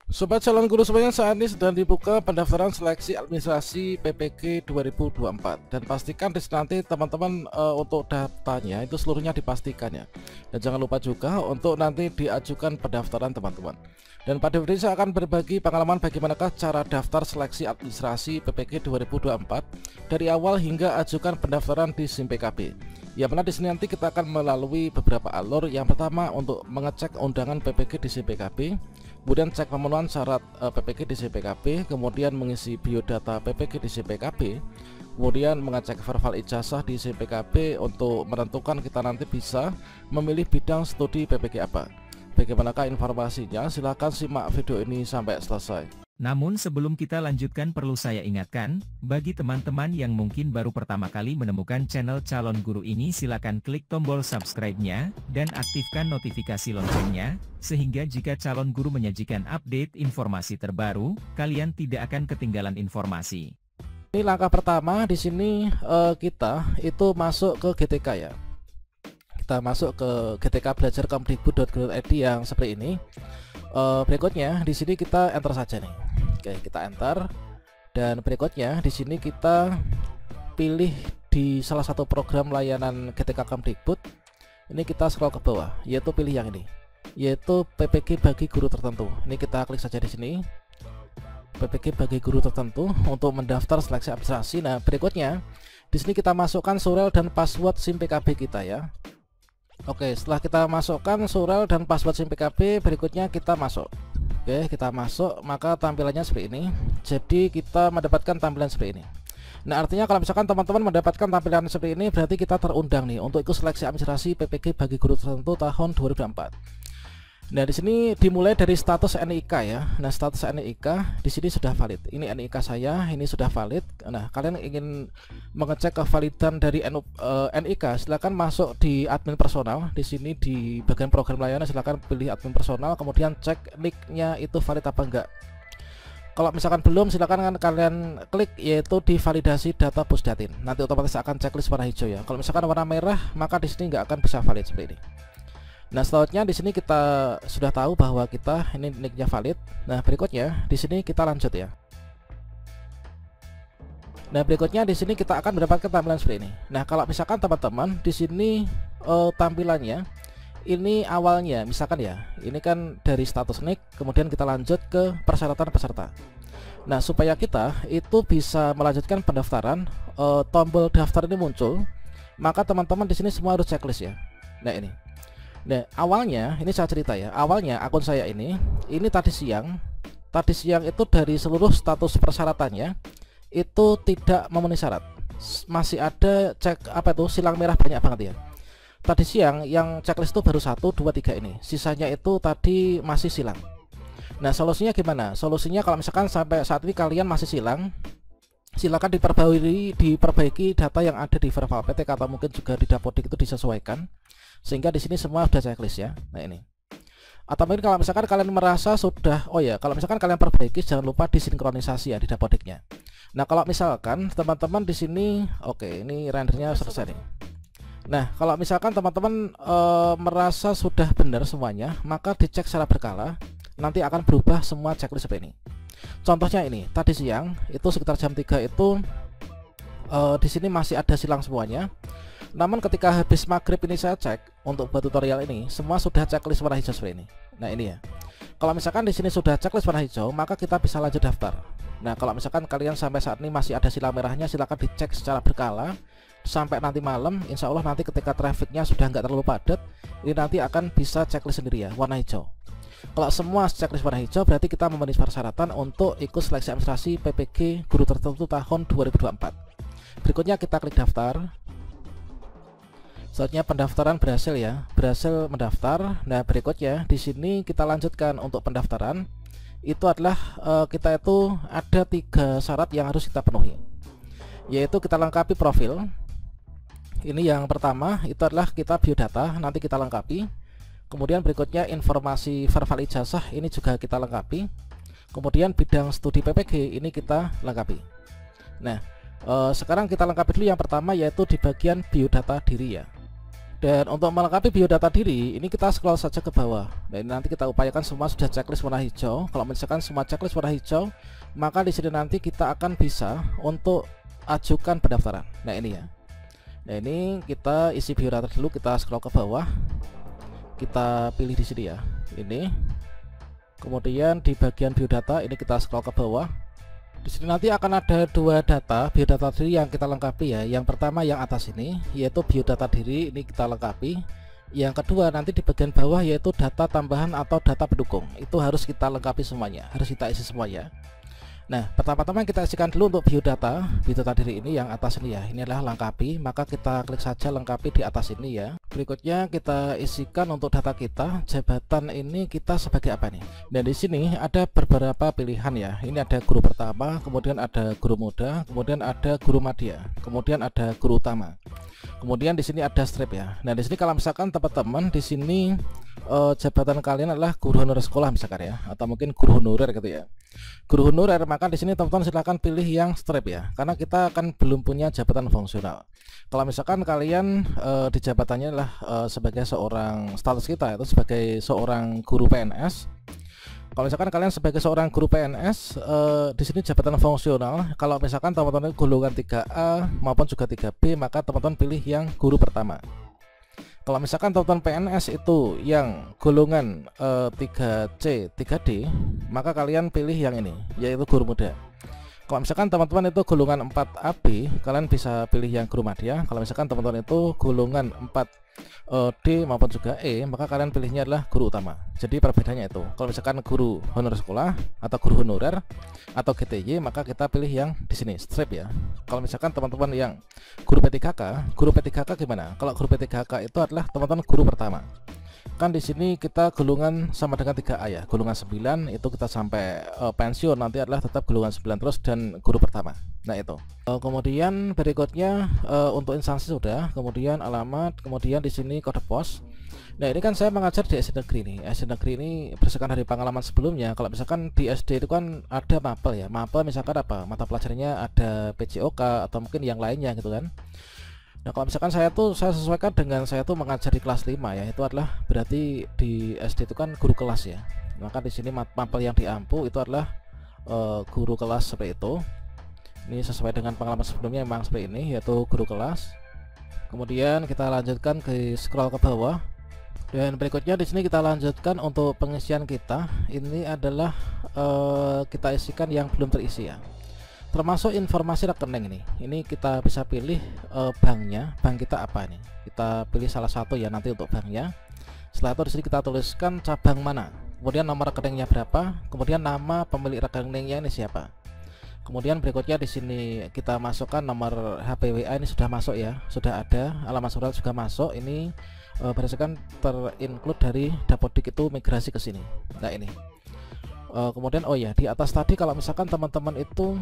Sobat calon guru semuanya, saat ini sedang dibuka pendaftaran seleksi administrasi PPG 2024 dan pastikan di nanti teman-teman untuk datanya itu seluruhnya dipastikan ya. Dan jangan lupa juga untuk nanti diajukan pendaftaran teman-teman. Dan pada video ini saya akan berbagi pengalaman bagaimanakah cara daftar seleksi administrasi PPG 2024 dari awal hingga ajukan pendaftaran di SIM PKB. Ya, benar, di sini nanti kita akan melalui beberapa alur. Yang pertama untuk mengecek undangan PPG di SIM PKB, kemudian cek pemenuhan syarat PPG di SIM PKB, kemudian mengisi biodata PPG di SIM PKB, kemudian mengecek verbal ijazah di SIM PKB untuk menentukan kita nanti bisa memilih bidang studi PPG apa. Bagaimanakah informasinya? Silahkan simak video ini sampai selesai. Namun sebelum kita lanjutkan, perlu saya ingatkan, bagi teman-teman yang mungkin baru pertama kali menemukan channel Calon Guru ini, silakan klik tombol subscribe-nya, dan aktifkan notifikasi loncengnya, sehingga jika Calon Guru menyajikan update informasi terbaru, kalian tidak akan ketinggalan informasi. Ini langkah pertama, di sini kita itu masuk ke GTK ya. Kita masuk ke GTK belajar kemdikbud.go.id yang seperti ini. Berikutnya di sini kita enter saja nih. Oke, kita enter, dan berikutnya di sini kita pilih di salah satu program layanan GTK Kemdikbud. Ini kita scroll ke bawah, yaitu pilih yang ini, yaitu PPG bagi guru tertentu. Ini kita klik saja di sini, PPG bagi guru tertentu untuk mendaftar seleksi administrasi. Nah, berikutnya di sini kita masukkan surel dan password SIM PKB kita ya. Oke, setelah kita masukkan surel dan password SIM PKB, berikutnya kita masuk. Oke, kita masuk, maka tampilannya seperti ini. Jadi kita mendapatkan tampilan seperti ini. Nah, artinya kalau misalkan teman-teman mendapatkan tampilan seperti ini, berarti kita terundang nih untuk ikut seleksi administrasi PPG bagi guru tertentu tahun 2024. Nah, di sini dimulai dari status NIK ya. Nah, status NIK di sini sudah valid. Ini NIK saya, ini sudah valid. Nah, kalian ingin mengecek kevalidan dari NIK, silakan masuk di admin personal. Di sini di bagian program layanan silakan pilih admin personal, kemudian cek nicknya itu valid apa enggak. Kalau misalkan belum, silakan kalian klik yaitu di validasi data Pusdatin. Nanti otomatis akan checklist warna hijau ya. Kalau misalkan warna merah, maka di sini nggak akan bisa valid seperti ini. Nah, selanjutnya di sini kita sudah tahu bahwa kita ini nicknya valid. Nah, berikutnya di sini kita lanjut ya. Nah, berikutnya di sini kita akan mendapatkan tampilan seperti ini. Nah, kalau misalkan teman-teman di sini tampilannya ini awalnya misalkan ya, ini kan dari status nick, kemudian kita lanjut ke persyaratan peserta. Nah, supaya kita itu bisa melanjutkan pendaftaran, tombol daftar ini muncul, maka teman-teman di sini semua harus checklist ya. Nah, ini. Nah, awalnya ini saya cerita ya. Awalnya akun saya ini tadi siang itu dari seluruh status persyaratannya itu tidak memenuhi syarat. Masih ada cek apa itu silang merah banyak banget ya. Tadi siang yang checklist itu baru 1, 2, 3 ini. Sisanya itu tadi masih silang. Nah, solusinya gimana? Solusinya kalau misalkan sampai saat ini kalian masih silang, silakan diperbaiki data yang ada di verbal PTK atau mungkin juga di Dapodik itu disesuaikan, sehingga di sini semua sudah checklist ya. Nah, ini. Atau mungkin kalau misalkan kalian merasa sudah, oh ya, kalau misalkan kalian perbaiki, jangan lupa disinkronisasi ya di Dapodiknya. Nah, kalau misalkan teman-teman di sini, oke, ini rendernya selesai nih. Nah, kalau misalkan teman-teman merasa sudah benar semuanya, maka dicek secara berkala, nanti akan berubah semua checklist seperti ini. Contohnya ini, tadi siang itu sekitar jam 3 itu di sini masih ada silang semuanya. Namun ketika habis maghrib ini saya cek untuk buat tutorial ini, semua sudah checklist warna hijau seperti ini. Nah, ini ya. Kalau misalkan di sini sudah checklist warna hijau, maka kita bisa lanjut daftar. Nah, kalau misalkan kalian sampai saat ini masih ada silang merahnya, silakan dicek secara berkala sampai nanti malam. Insya Allah nanti ketika trafficnya sudah nggak terlalu padat, ini nanti akan bisa checklist sendiri ya, warna hijau. Kalau semua checklist warna hijau, berarti kita memenuhi persyaratan untuk ikut seleksi administrasi PPG guru tertentu tahun 2024. Berikutnya kita klik daftar. Selanjutnya pendaftaran berhasil ya, berhasil mendaftar. Nah, berikutnya di sini kita lanjutkan untuk pendaftaran. Itu adalah kita itu ada 3 syarat yang harus kita penuhi, yaitu kita lengkapi profil. Ini yang pertama itu adalah kita biodata, nanti kita lengkapi. Kemudian berikutnya informasi verbal ijazah, ini juga kita lengkapi. Kemudian bidang studi PPG ini kita lengkapi. Nah, sekarang kita lengkapi dulu yang pertama, yaitu di bagian biodata diri ya. Dan untuk melengkapi biodata diri, ini kita scroll saja ke bawah. Nah, ini nanti kita upayakan semua sudah checklist warna hijau. Kalau misalkan semua checklist warna hijau, maka di sini nanti kita akan bisa untuk ajukan pendaftaran. Nah, ini ya. Nah, ini kita isi biodata dulu, kita scroll ke bawah. Kita pilih di sini ya. Ini. Kemudian di bagian biodata ini kita scroll ke bawah. Di sini nanti akan ada dua data biodata diri yang kita lengkapi ya. Yang pertama yang atas ini yaitu biodata diri, ini kita lengkapi. Yang kedua nanti di bagian bawah yaitu data tambahan atau data pendukung. Itu harus kita lengkapi semuanya, harus kita isi semuanya. Nah, pertama-tama kita isikan dulu untuk biodata diri ini yang atas ini ya. Ini adalah lengkapi, maka kita klik saja lengkapi di atas ini ya. Berikutnya kita isikan untuk data kita, jabatan ini kita sebagai apa nih? Dan di sini ada beberapa pilihan ya. Ini ada guru pertama, kemudian ada guru muda, kemudian ada guru madya, kemudian ada guru utama. Kemudian di sini ada strip ya. Nah, di sini kalau misalkan teman-teman di sini jabatan kalian adalah guru honorer sekolah misalkan ya, atau mungkin guru honorer gitu ya. Guru honorer, maka di sini teman-teman silahkan pilih yang strip ya, karena kita kan belum punya jabatan fungsional. Kalau misalkan kalian di jabatannya adalah sebagai seorang status kita itu sebagai seorang guru PNS. Kalau misalkan kalian sebagai seorang guru PNS di sini jabatan fungsional, kalau misalkan teman-teman golongan 3A maupun juga 3B, maka teman-teman pilih yang guru pertama. Kalau misalkan teman-teman PNS itu yang golongan 3C, 3D, maka kalian pilih yang ini, yaitu guru muda. Kalau misalkan teman-teman itu golongan 4AB, kalian bisa pilih yang guru madya. Kalau misalkan teman-teman itu golongan 4D maupun juga E, maka kalian pilihnya adalah guru utama. Jadi perbedaannya itu, kalau misalkan guru honorer sekolah atau guru honorer atau GTY, maka kita pilih yang di sini strip ya. Kalau misalkan teman-teman yang guru P3K gimana? Kalau guru P3K itu adalah teman-teman guru pertama. Kan di sini kita golongan sama dengan 3A ya, golongan 9 itu kita sampai pensiun nanti adalah tetap golongan 9 terus dan guru pertama. Nah itu. Kemudian berikutnya untuk instansi sudah, kemudian alamat, kemudian di sini kode pos. Nah, ini kan saya mengajar di SD negeri nih. SD negeri ini berdasarkan dari pengalaman sebelumnya, kalau misalkan di SD itu kan ada mapel ya. Mapel misalkan apa? Mata pelajarannya ada PJOK atau mungkin yang lainnya gitu kan. Nah, kalau misalkan saya sesuaikan dengan saya tuh mengajar di kelas 5 ya, itu adalah berarti di SD itu kan guru kelas ya. Maka di sini mapel yang diampu itu adalah guru kelas seperti itu. Ini sesuai dengan pengalaman sebelumnya memang seperti ini, yaitu guru kelas. Kemudian kita lanjutkan ke scroll ke bawah. Dan berikutnya di sini kita lanjutkan untuk pengisian kita. Ini adalah kita isikan yang belum terisi ya. Termasuk informasi rekening ini kita bisa pilih banknya, bank kita apa nih, kita pilih salah satu ya nanti untuk banknya. Setelah itu di sini kita tuliskan cabang mana, kemudian nomor rekeningnya berapa, kemudian nama pemilik rekeningnya ini siapa. Kemudian berikutnya di sini kita masukkan nomor HPWA, ini sudah masuk ya, sudah ada, alamat surat juga masuk. Ini berdasarkan terinclude dari Dapodik itu migrasi ke sini. Nah ini kemudian oh ya, di atas tadi kalau misalkan teman-teman itu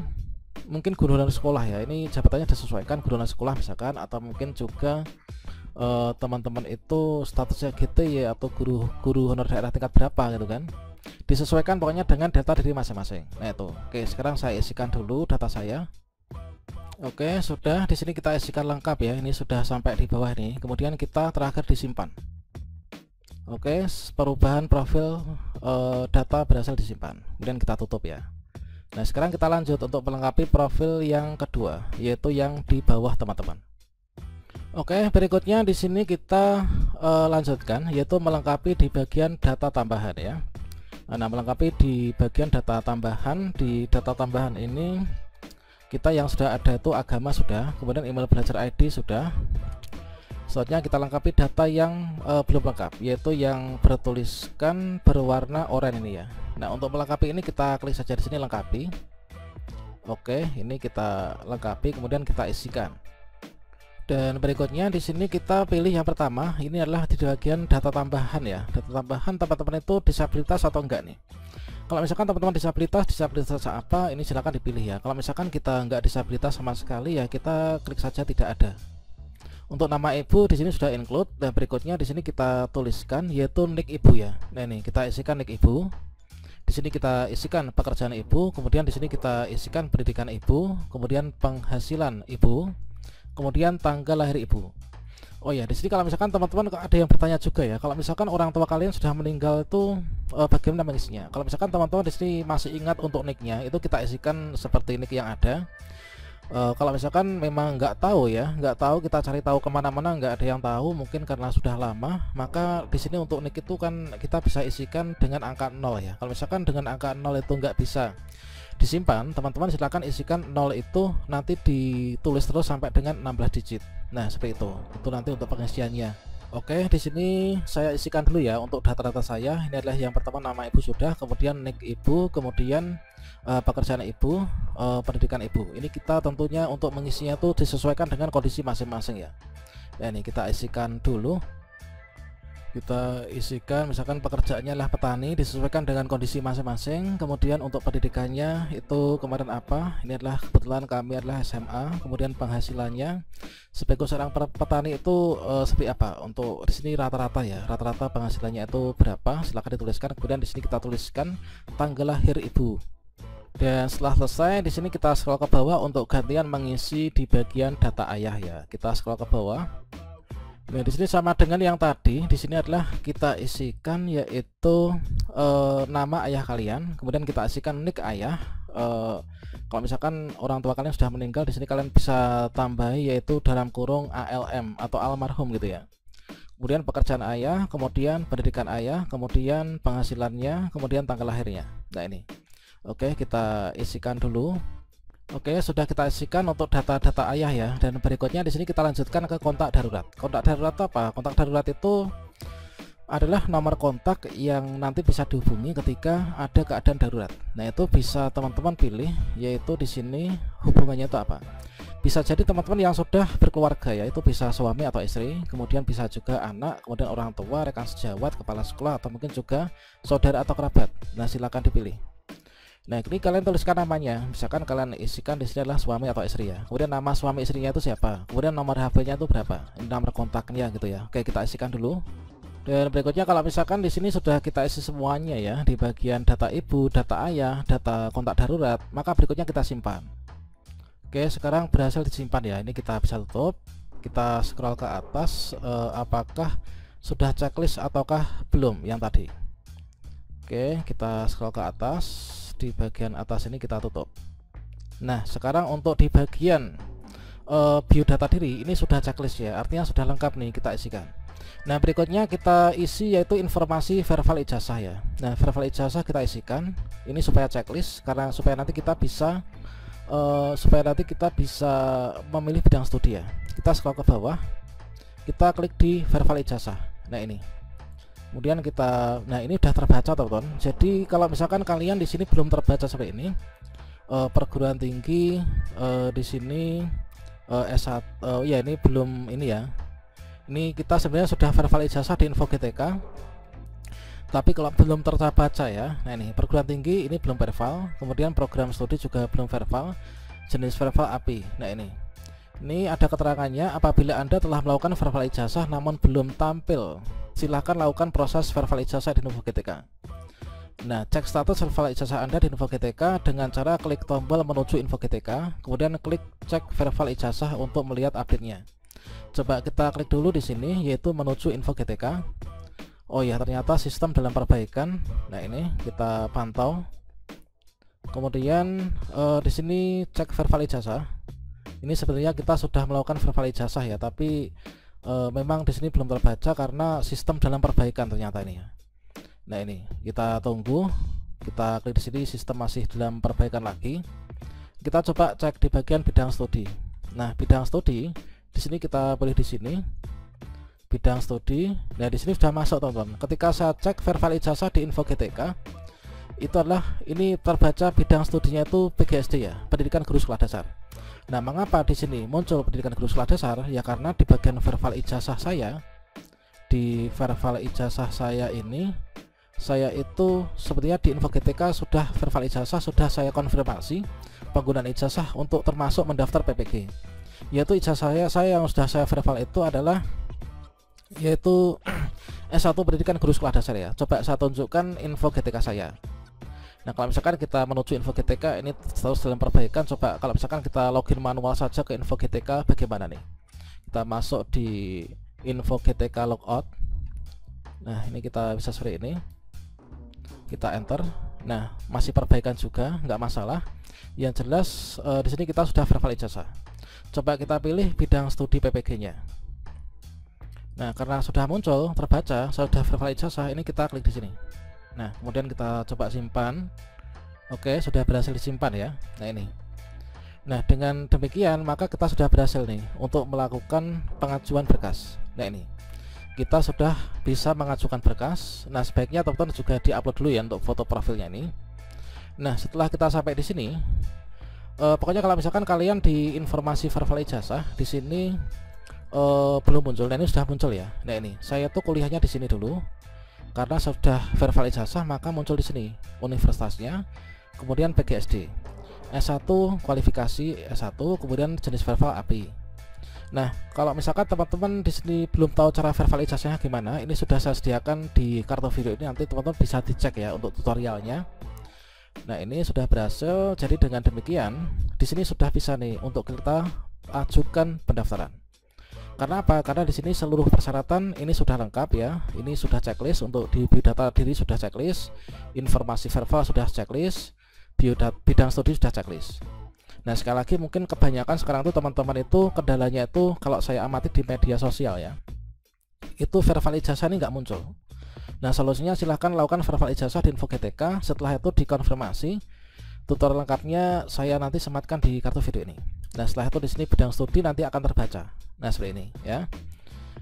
mungkin guru honorer sekolah ya, ini jabatannya disesuaikan guru honorer sekolah misalkan, atau mungkin juga teman-teman itu statusnya GTY atau guru honorer daerah tingkat berapa gitu kan, disesuaikan pokoknya dengan data diri masing-masing. Nah itu, oke, sekarang saya isikan dulu data saya. Oke, sudah, di sini kita isikan lengkap ya, ini sudah sampai di bawah ini. Kemudian kita terakhir disimpan. Oke, perubahan profil data berhasil disimpan, kemudian kita tutup ya. Nah, sekarang kita lanjut untuk melengkapi profil yang kedua, yaitu yang di bawah teman-teman. Oke, berikutnya di sini kita lanjutkan, yaitu melengkapi di bagian data tambahan ya. Nah, melengkapi di bagian data tambahan. Di data tambahan ini kita yang sudah ada itu agama sudah, kemudian email belajar ID sudah. Selanjutnya kita lengkapi data yang belum lengkap, yaitu yang bertuliskan berwarna oranye ini ya. Nah, untuk melengkapi ini kita klik saja di sini lengkapi. Oke, ini kita lengkapi, kemudian kita isikan. Dan berikutnya di sini kita pilih yang pertama, ini adalah di bagian data tambahan ya. Data tambahan teman-teman itu disabilitas atau enggak nih. Kalau misalkan teman-teman disabilitas apa, ini silakan dipilih ya. Kalau misalkan kita enggak disabilitas sama sekali ya, kita klik saja tidak ada. Untuk nama ibu di sini sudah include, dan berikutnya di sini kita tuliskan yaitu nik ibu ya. Nah ini kita isikan nik ibu. Di sini kita isikan pekerjaan ibu, kemudian di sini kita isikan pendidikan ibu, kemudian penghasilan ibu, kemudian tanggal lahir ibu. Oh ya, di sini kalau misalkan teman-teman ada yang bertanya juga ya, kalau misalkan orang tua kalian sudah meninggal itu bagaimana mengisinya? Kalau misalkan teman-teman di sini masih ingat untuk nicknya, itu kita isikan seperti nick yang ada. Kalau misalkan memang nggak tahu ya, nggak tahu, kita cari tahu kemana-mana nggak ada yang tahu, mungkin karena sudah lama, maka di sini untuk nick itu kan kita bisa isikan dengan angka 0 ya. Kalau misalkan dengan angka 0 itu nggak bisa disimpan, teman-teman silakan isikan 0 itu nanti ditulis terus sampai dengan 16 digit. Nah seperti itu nanti untuk pengisiannya. Oke, di sini saya isikan dulu ya untuk data-data saya. Ini adalah yang pertama, nama ibu sudah, kemudian nick ibu, kemudian pekerjaan ibu, pendidikan ibu. Ini kita tentunya untuk mengisinya itu disesuaikan dengan kondisi masing-masing ya. Nah ini kita isikan dulu. Kita isikan misalkan pekerjaannya adalah petani, disesuaikan dengan kondisi masing-masing. Kemudian untuk pendidikannya itu kemarin apa, ini adalah kebetulan kami adalah SMA. Kemudian penghasilannya sebagai seorang petani itu seperti apa, untuk di sini rata-rata ya, rata-rata penghasilannya itu berapa, silahkan dituliskan. Kemudian di sini kita tuliskan tanggal lahir ibu. Dan setelah selesai, di sini kita scroll ke bawah untuk gantian mengisi di bagian data ayah ya. Kita scroll ke bawah. Nah di sini sama dengan yang tadi, di sini adalah kita isikan yaitu nama ayah kalian, kemudian kita isikan nick ayah. Kalau misalkan orang tua kalian sudah meninggal, di sini kalian bisa tambahi yaitu dalam kurung ALM atau almarhum gitu ya. Kemudian pekerjaan ayah, kemudian pendidikan ayah, kemudian penghasilannya, kemudian tanggal lahirnya. Nah ini, oke, kita isikan dulu. Oke, sudah kita isikan untuk data-data ayah ya. Dan berikutnya di sini kita lanjutkan ke kontak darurat. Kontak darurat apa? Kontak darurat itu adalah nomor kontak yang nanti bisa dihubungi ketika ada keadaan darurat. Nah, itu bisa teman-teman pilih, yaitu di sini hubungannya itu apa? Bisa jadi teman-teman yang sudah berkeluarga ya, itu bisa suami atau istri, kemudian bisa juga anak, kemudian orang tua, rekan sejawat, kepala sekolah, atau mungkin juga saudara atau kerabat. Nah, silakan dipilih. Nah ini kalian tuliskan namanya, misalkan kalian isikan di sini adalah suami atau istri ya. Kemudian nama suami istrinya itu siapa, kemudian nomor HP-nya itu berapa, ini nomor kontaknya gitu ya. Oke, kita isikan dulu. Dan berikutnya kalau misalkan di sini sudah kita isi semuanya ya, di bagian data ibu, data ayah, data kontak darurat, maka berikutnya kita simpan. Oke, sekarang berhasil disimpan ya. Ini kita bisa tutup. Kita scroll ke atas, apakah sudah checklist ataukah belum yang tadi. Oke, kita scroll ke atas. Di bagian atas ini kita tutup. Nah sekarang untuk di bagian biodata diri ini sudah checklist ya, artinya sudah lengkap nih, kita isikan. Nah berikutnya kita isi yaitu informasi verbal ijazah ya. Nah verbal ijazah kita isikan ini supaya checklist, karena supaya nanti kita bisa memilih bidang studi ya. Kita scroll ke bawah, kita klik di verbal ijazah. Nah ini, kemudian kita, nah ini udah terbaca teman-teman. Jadi kalau misalkan kalian di sini belum terbaca sampai ini, perguruan tinggi di sini S1, ya ini belum ini ya. Ini kita sebenarnya sudah verbal ijazah di info GTK, tapi kalau belum terbaca ya. Nah ini perguruan tinggi ini belum verbal, kemudian program studi juga belum verbal, jenis verbal API. Nah ini ada keterangannya, apabila Anda telah melakukan verbal ijazah namun belum tampil, silahkan lakukan proses verbal ijazah di Info GTK. Nah, cek status verbal ijazah Anda di Info GTK dengan cara klik tombol menuju Info GTK, kemudian klik cek verbal ijazah untuk melihat update-nya. Coba kita klik dulu di sini, yaitu menuju Info GTK. Oh ya, ternyata sistem dalam perbaikan. Nah ini kita pantau. Kemudian di sini cek verbal ijazah. Ini sebenarnya kita sudah melakukan verbal ijazah ya, tapi memang di sini belum terbaca karena sistem dalam perbaikan ternyata ini ya. Nah ini kita tunggu, kita klik di sini, sistem masih dalam perbaikan lagi. Kita coba cek di bagian bidang studi. Nah bidang studi di sini kita pilih di sini bidang studi. Nah di sini sudah masuk teman-teman. Ketika saya cek verbal ijazah di Info GTK, itu adalah ini terbaca bidang studinya itu PGSD ya, pendidikan guru sekolah dasar. Nah, mengapa di sini muncul pendidikan guru sekolah dasar? Ya karena di bagian verbal ijazah saya, di verbal ijazah saya ini, saya itu sepertinya di Info GTK sudah verbal ijazah sudah saya konfirmasi penggunaan ijazah untuk termasuk mendaftar PPG. Yaitu ijazah saya yang sudah saya verbal itu adalah yaitu S1 pendidikan guru sekolah dasar ya. Coba saya tunjukkan Info GTK saya. Nah kalau misalkan kita menuju Info GTK, ini terus dalam perbaikan. Coba kalau misalkan kita login manual saja ke Info GTK, bagaimana nih? Kita masuk di info GTK logout. Nah, ini kita bisa seperti ini. Kita enter. Nah, masih perbaikan juga, nggak masalah. Yang jelas di sini kita sudah verbal ijazah. Coba kita pilih bidang studi PPG-nya. Nah, karena sudah muncul terbaca sudah verbal ijazah, ini kita klik di sini. Nah, kemudian kita coba simpan. Oke, sudah berhasil disimpan ya. Nah, ini. Nah, dengan demikian maka kita sudah berhasil nih untuk melakukan pengajuan berkas. Nah, ini. Kita sudah bisa mengajukan berkas. Nah, sebaiknya teman-teman juga diupload dulu ya untuk foto profilnya ini. Nah, setelah kita sampai di sini, pokoknya kalau misalkan kalian di informasi verbal ijazah di sini belum muncul, nah ini sudah muncul ya. Nah, ini saya tuh kuliahnya di sini dulu. Karena sudah verbal ijazah maka muncul di sini universitasnya, kemudian PGSD, S1 kualifikasi S1, kemudian jenis verbal API. Nah, kalau misalkan teman-teman di sini belum tahu cara verbal ijazahnya gimana, ini sudah saya sediakan di kartu video ini, nanti teman-teman bisa dicek ya untuk tutorialnya. Nah, ini sudah berhasil. Jadi dengan demikian di sini sudah bisa nih untuk kita ajukan pendaftaran. Karena apa? Karena di sini seluruh persyaratan ini sudah lengkap ya. Ini sudah checklist, untuk di biodata diri sudah checklist, informasi verbal sudah checklist, bidang studi sudah checklist. Nah, sekali lagi mungkin kebanyakan sekarang tuh teman-teman itu kendalanya itu kalau saya amati di media sosial ya, itu verbal ijazah ini nggak muncul. Nah, solusinya silahkan lakukan verbal ijazah di info GTK. Setelah itu dikonfirmasi. Tutorial lengkapnya saya nanti sematkan di kartu video ini. Nah, setelah itu di sini bidang studi nanti akan terbaca. Nah, seperti ini ya.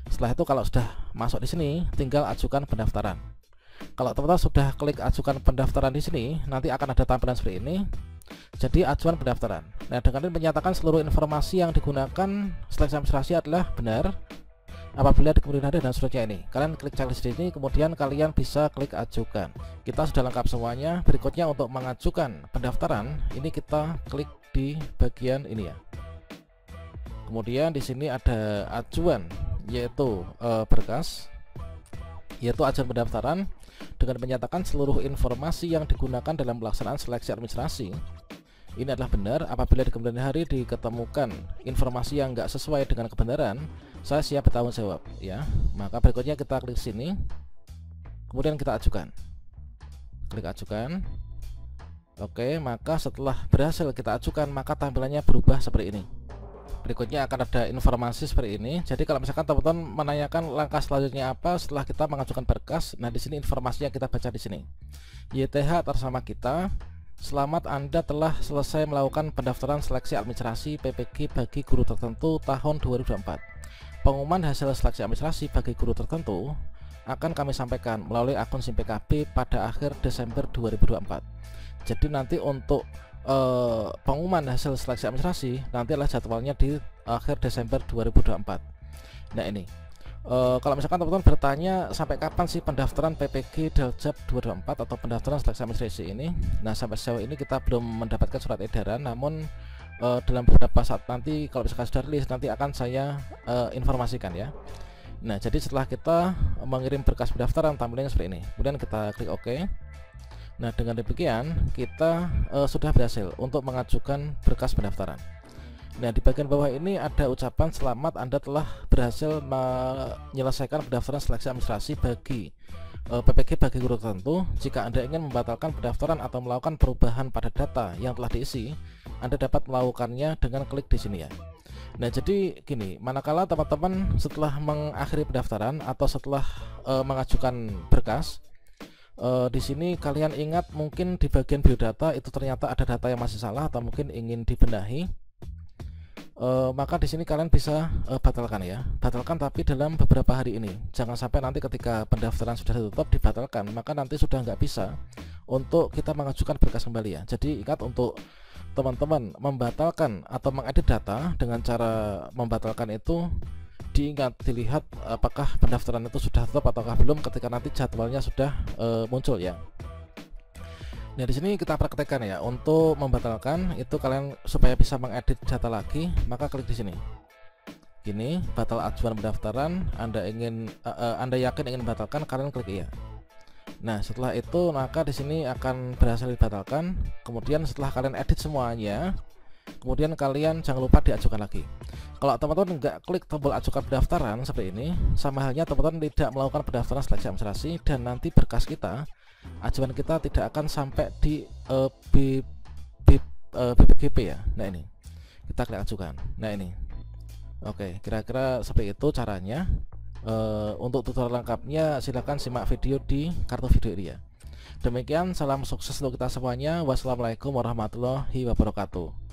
Setelah itu kalau sudah masuk di sini tinggal ajukan pendaftaran. Kalau teman-teman sudah klik ajukan pendaftaran di sini, nanti akan ada tampilan seperti ini. Jadi ajuan pendaftaran. Nah, dengan ini menyatakan seluruh informasi yang digunakan seleksi administrasi adalah benar. Apabila di kemudian hari dan seterusnya ini, kalian klik checklist di sini, kemudian kalian bisa klik ajukan. Kita sudah lengkap semuanya. Berikutnya untuk mengajukan pendaftaran, ini kita klik di bagian ini ya. Kemudian di sini ada ajuan, yaitu berkas, yaitu ajuan pendaftaran dengan menyatakan seluruh informasi yang digunakan dalam pelaksanaan seleksi administrasi ini adalah benar. Apabila di kemudian hari diketemukan informasi yang enggak sesuai dengan kebenaran, saya siap bertanggung jawab ya. Maka berikutnya kita klik sini, kemudian kita ajukan, klik ajukan. Oke, maka setelah berhasil kita ajukan maka tampilannya berubah seperti ini. Berikutnya akan ada informasi seperti ini. Jadi kalau misalkan teman-teman menanyakan langkah selanjutnya apa setelah kita mengajukan berkas, nah di sini informasinya kita baca di sini. YTH atas nama kita, selamat Anda telah selesai melakukan pendaftaran seleksi administrasi PPG bagi guru tertentu tahun 2024. Pengumuman hasil seleksi administrasi bagi guru tertentu akan kami sampaikan melalui akun SIM PKB pada akhir Desember 2024. Jadi nanti untuk pengumuman hasil seleksi administrasi nanti adalah jadwalnya di akhir Desember 2024. Nah, ini kalau misalkan teman-teman bertanya sampai kapan sih pendaftaran PPG Daljab 2024 atau pendaftaran seleksi administrasi ini, nah sampai sejauh ini kita belum mendapatkan surat edaran, namun dalam beberapa saat nanti kalau misalkan sudah rilis nanti akan saya informasikan ya. Nah, jadi setelah kita mengirim berkas pendaftaran tampilannya seperti ini, kemudian kita klik OK. Nah, dengan demikian kita sudah berhasil untuk mengajukan berkas pendaftaran. Nah, di bagian bawah ini ada ucapan selamat Anda telah berhasil menyelesaikan pendaftaran seleksi administrasi bagi PPG bagi guru tertentu. Jika Anda ingin membatalkan pendaftaran atau melakukan perubahan pada data yang telah diisi, Anda dapat melakukannya dengan klik di sini ya. Nah, jadi gini, manakala teman-teman setelah mengakhiri pendaftaran atau setelah mengajukan berkas, di sini kalian ingat mungkin di bagian biodata itu ternyata ada data yang masih salah atau mungkin ingin dibenahi, maka di sini kalian bisa batalkan ya, batalkan tapi dalam beberapa hari ini. Jangan sampai nanti ketika pendaftaran sudah ditutup dibatalkan, maka nanti sudah nggak bisa untuk kita mengajukan berkas kembali ya. Jadi ingat untuk teman-teman membatalkan atau mengedit data dengan cara membatalkan itu diingat, dilihat apakah pendaftaran itu sudah tutup ataukah belum ketika nanti jadwalnya sudah muncul ya. Nah, di sini kita praktekkan ya untuk membatalkan itu. Kalian supaya bisa mengedit data lagi maka klik di sini. Gini, batal ajuan pendaftaran. Anda yakin ingin membatalkan, kalian klik iya. Nah, setelah itu maka di sini akan berhasil dibatalkan. Kemudian setelah kalian edit semuanya, kemudian kalian jangan lupa diajukan lagi. Kalau teman-teman nggak klik tombol ajukan pendaftaran seperti ini, sama halnya teman-teman tidak melakukan pendaftaran seleksi administrasi, dan nanti berkas kita, ajuan kita tidak akan sampai di BPGP ya. Nah ini kita klik ajukan. Nah ini oke, kira-kira seperti itu caranya. Untuk tutorial lengkapnya silahkan simak video di kartu video ini ya. Demikian, salam sukses untuk kita semuanya. Wassalamualaikum warahmatullahi wabarakatuh.